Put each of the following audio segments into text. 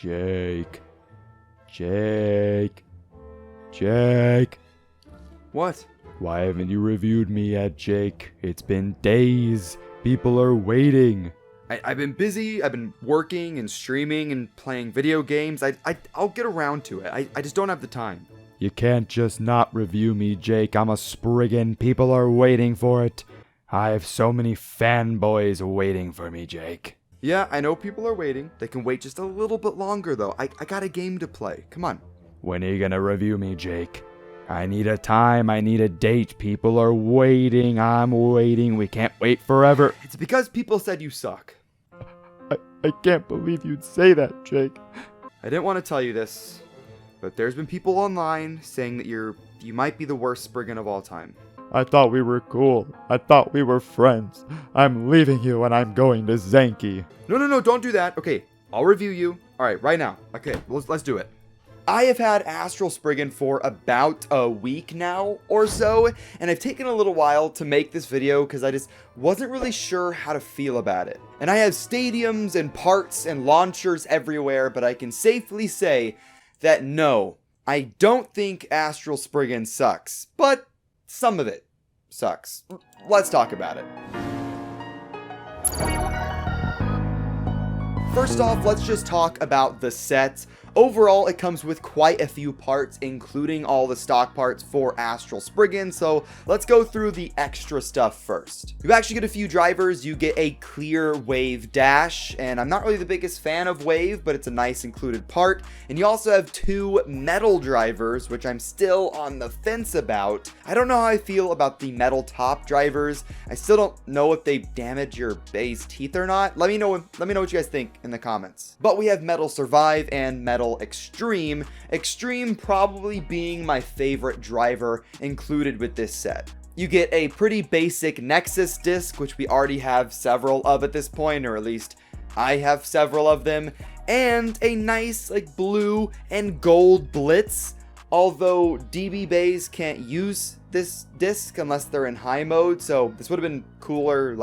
Jake. Jake. Jake. What? Why haven't you reviewed me yet, Jake? It's been days. People are waiting. I've been busy. I've been working and streaming and playing video games. I'll get around to it. I just don't have the time. You can't just not review me, Jake. I'm a Spriggan. People are waiting for it. I have so many fanboys waiting for me, Jake. Yeah, I know people are waiting. They can wait just a little bit longer, though. I got a game to play. Come on. When are you gonna review me, Jake? I need a time. I need a date. People are waiting. I'm waiting. We can't wait forever. It's because people said you suck. I can't believe you'd say that, Jake. I didn't want to tell you this, but there's been people online saying that you might be the worst Spriggan of all time. I thought we were cool. I thought we were friends. I'm leaving you and I'm going to Zanky. No, don't do that. Okay, I'll review you. All right, right now. Okay, let's do it. I have had Astral Spriggan for about a week now or so, and I've taken a little while to make this video because I just wasn't really sure how to feel about it. And I have stadiums and parts and launchers everywhere, but I can safely say that no, I don't think Astral Spriggan sucks, but some of it sucks. Let's talk about it. First off, let's just talk about the set. Overall, it comes with quite a few parts, including all the stock parts for Astral Spriggan, so let's go through the extra stuff first. You actually get a few drivers. You get a clear wave dash, and I'm not really the biggest fan of wave, but it's a nice included part. And you also have 2 metal drivers, which I'm still on the fence about. I don't know how I feel about the metal top drivers. I still don't know if they damage your bay's teeth or not. Let me know what you guys think in the comments. But we have metal survive and metal extreme. Extreme probably being my favorite driver included with this set. You get a pretty basic Nexus disc, which we already have several of at this point, or at least I have several of them, and a nice blue and gold blitz. Although DB bays can't use this disc unless they're in high mode, so this would have been cooler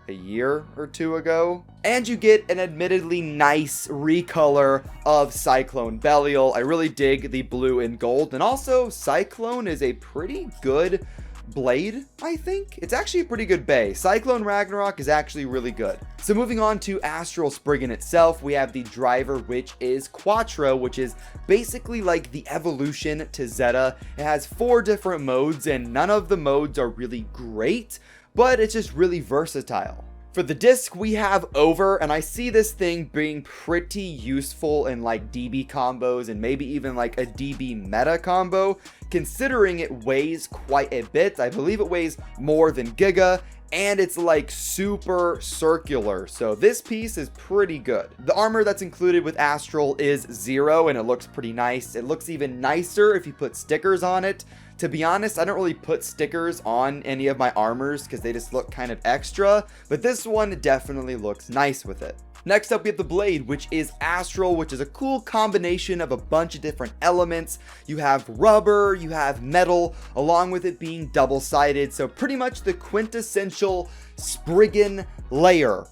a year or 2 ago. And you get an admittedly nice recolor of Cyclone Belial. I really dig the blue and gold, and also Cyclone is a pretty good blade, I think. It's actually a pretty good bay. Cyclone Ragnarok is actually really good. So moving on to Astral Spriggan itself, we have the driver, which is Quattro, which is basically like the evolution to Zeta. It has 4 different modes, and none of the modes are really great, but it's just really versatile. For the disc, we have Over, and I see this thing being pretty useful in DB combos and maybe even a DB meta combo, considering it weighs quite a bit. I believe it weighs more than Giga, and it's super circular, so this piece is pretty good. The armor that's included with Astral is 0, and it looks pretty nice. It looks even nicer if you put stickers on it. To be honest, I don't really put stickers on any of my armors because they just look kind of extra, but this one definitely looks nice with it. Next up, we have the blade, which is Astral, which is a cool combination of a bunch of different elements. You have rubber, you have metal, along with it being double-sided, so pretty much the quintessential Spriggan layer.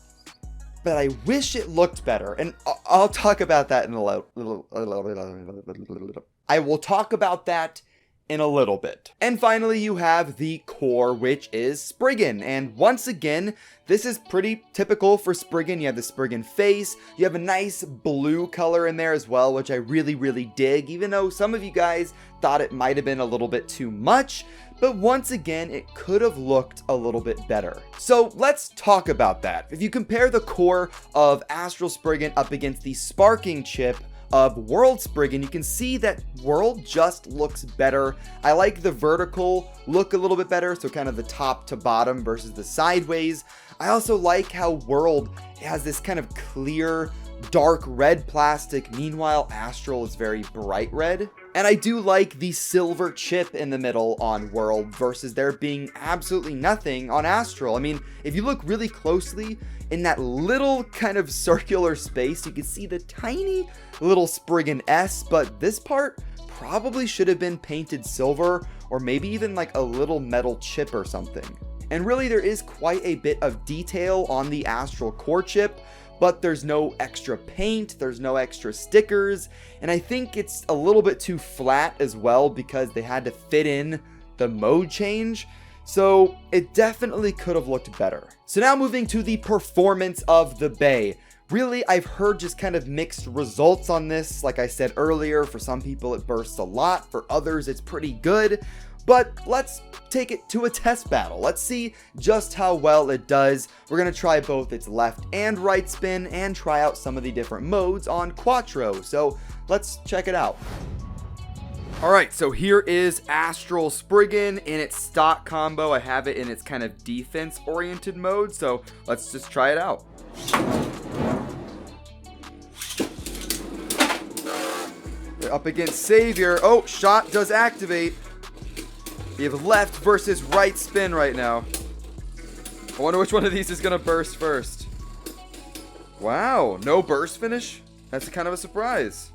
But I wish it looked better, and I'll talk about that in a little. I will talk about that in a little bit. And finally, you have the core, which is Spriggan. And once again, this is pretty typical for Spriggan. You have the Spriggan face. You have a nice blue color in there as well, which I really dig, even though some of you guys thought it might have been a little bit too much. But once again, it could have looked a little bit better. So let's talk about that. If you compare the core of Astral Spriggan up against the sparking chip of World Spriggan, you can see that World just looks better. I like the vertical look a little bit better, so kind of the top to bottom versus the sideways. I also like how World has this kind of clear, dark red plastic. Meanwhile, Astral is very bright red. And I do like the silver chip in the middle on World versus there being absolutely nothing on Astral. I mean, if you look really closely in that little kind of circular space, you can see the tiny little Spriggan S, but this part probably should have been painted silver or maybe even a little metal chip or something. And really, there is quite a bit of detail on the Astral core chip, but there's no extra paint, there's no extra stickers, and I think it's a little bit too flat as well because they had to fit in the mode change. So it definitely could have looked better. So now moving to the performance of the Bey. Really, I've heard just kind of mixed results on this. Like I said earlier, for some people it bursts a lot, for others it's pretty good. But let's take it to a test battle. Let's see just how well it does. We're going to try both its left and right spin and try out some of the different modes on Quattro. So let's check it out. Alright, so here is Astral Spriggan in its stock combo. I have it in its kind of defense-oriented mode, so let's just try it out. They're up against Savior. Oh, shot does activate. We have left versus right spin right now. I wonder which one of these is going to burst first. Wow, no burst finish? That's kind of a surprise.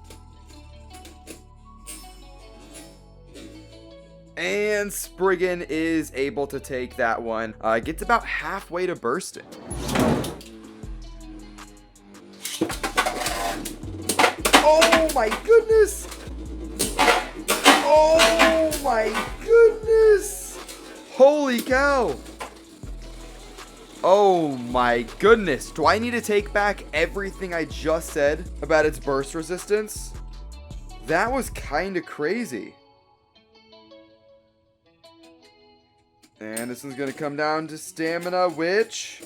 And Spriggan is able to take that one. Gets about halfway to bursting. Oh my goodness! Oh my goodness! Holy cow! Oh my goodness. Do I need to take back everything I just said about its burst resistance? That was kind of crazy. And this one's going to come down to stamina, which...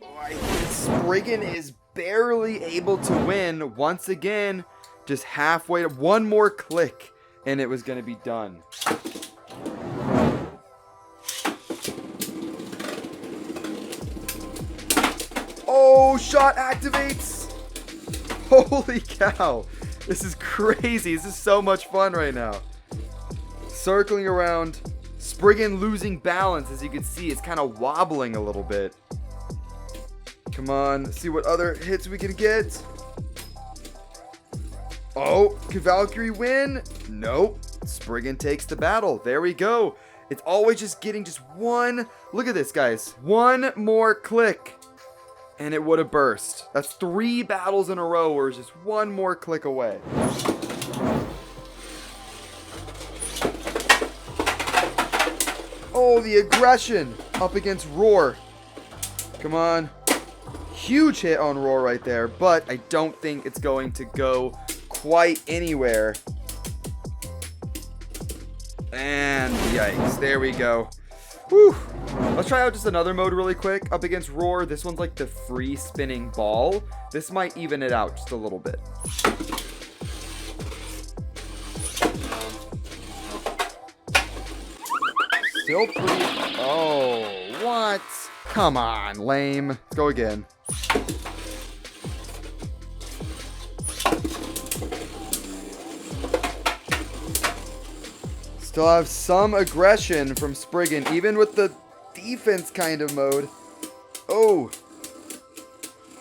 oh, I think Spriggan is barely able to win. Once again, just halfway. One more click, and it was going to be done. Oh, shot activates! Holy cow. This is crazy. This is so much fun right now. Circling around, Spriggan losing balance. As you can see, it's kind of wobbling a little bit. Come on, see what other hits we can get. Oh, can Valkyrie win? Nope. Spriggan takes the battle. There we go. It's always just getting just one. Look at this, guys. One more click, and it would have burst. That's 3 battles in a row where it's just one more click away. Oh, the aggression up against Roar. Come on. Huge hit on Roar right there, but I don't think it's going to go quite anywhere. And yikes, there we go. Whew. Let's try out just another mode really quick up against Roar. This one's like the free spinning ball. This might even it out just a little bit. Still pretty... oh, what? Come on, lame. Let's go again. Still have some aggression from Spriggan, even with the defense kind of mode. Oh.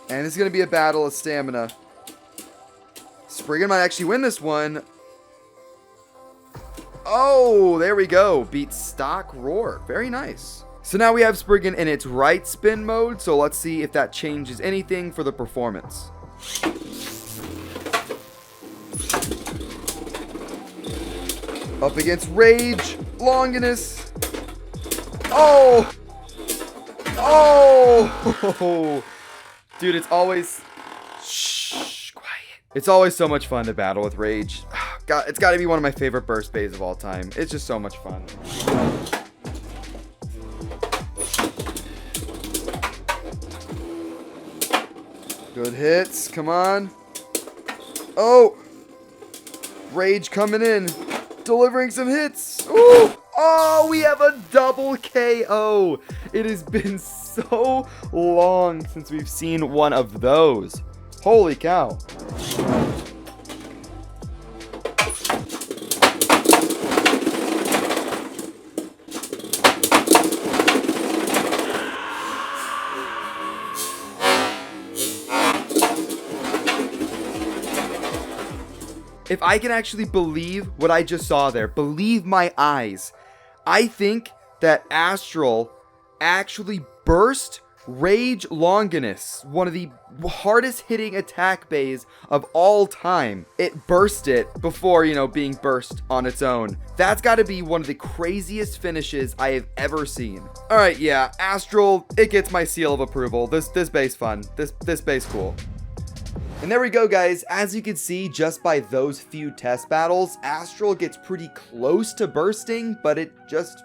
And it's going to be a battle of stamina. Spriggan might actually win this one. Oh, there we go. Beat stock Roar. Very nice. So now we have Spriggan in its right spin mode. So let's see if that changes anything for the performance. Up against Rage. Longinus. Oh. Oh. Dude, it's always... shh, quiet. It's always so much fun to battle with Rage. God, it's got to be one of my favorite burst bays of all time. It's just so much fun. Good hits. Come on. Oh. Rage coming in. Delivering some hits. Ooh. Oh, we have a double KO. It has been so long since we've seen one of those. Holy cow. If I can actually believe what I just saw there, believe my eyes, I think that Astral actually burst Rage Longinus, one of the hardest hitting attack bays of all time. It burst it before, being burst on its own. That's got to be one of the craziest finishes I have ever seen. All right, yeah, Astral, it gets my seal of approval. This bay's fun. This bay's cool. And there we go, guys. As you can see, just by those few test battles, Astral gets pretty close to bursting, but it just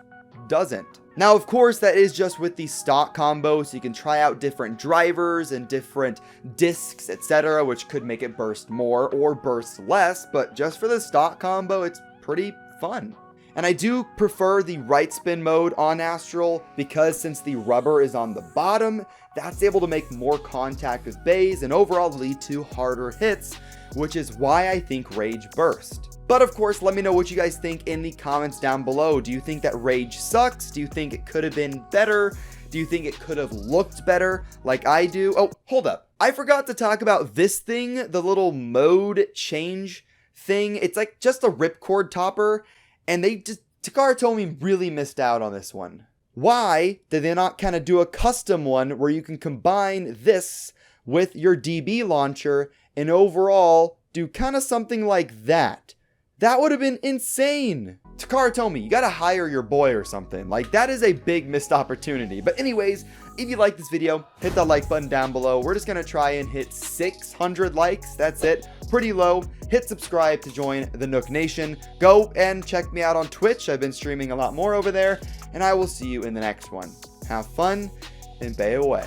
doesn't. Now, of course, that is just with the stock combo, so you can try out different drivers and different discs, etc., which could make it burst more or burst less, but just for the stock combo, it's pretty fun. And I do prefer the right spin mode on Astral because since the rubber is on the bottom, that's able to make more contact with bays and overall lead to harder hits, which is why I think Rage burst. But of course, let me know what you guys think in the comments down below. Do you think that Rage sucks? Do you think it could have been better? Do you think it could have looked better like I do? Oh, hold up. I forgot to talk about this thing, the little mode change thing. It's like just a ripcord topper, and Takara Tomy really missed out on this one. Why did they not kind of do a custom one where you can combine this with your DB launcher and overall do kind of something like that? That would have been insane. Takara Tomy, you gotta hire your boy or something. Like, that is a big missed opportunity. But anyways, if you like this video, hit that like button down below. We're just gonna try and hit 600 likes. That's it. Pretty low. Hit subscribe to join the Nuc Nation. Go and check me out on Twitch. I've been streaming a lot more over there. And I will see you in the next one. Have fun and bay away.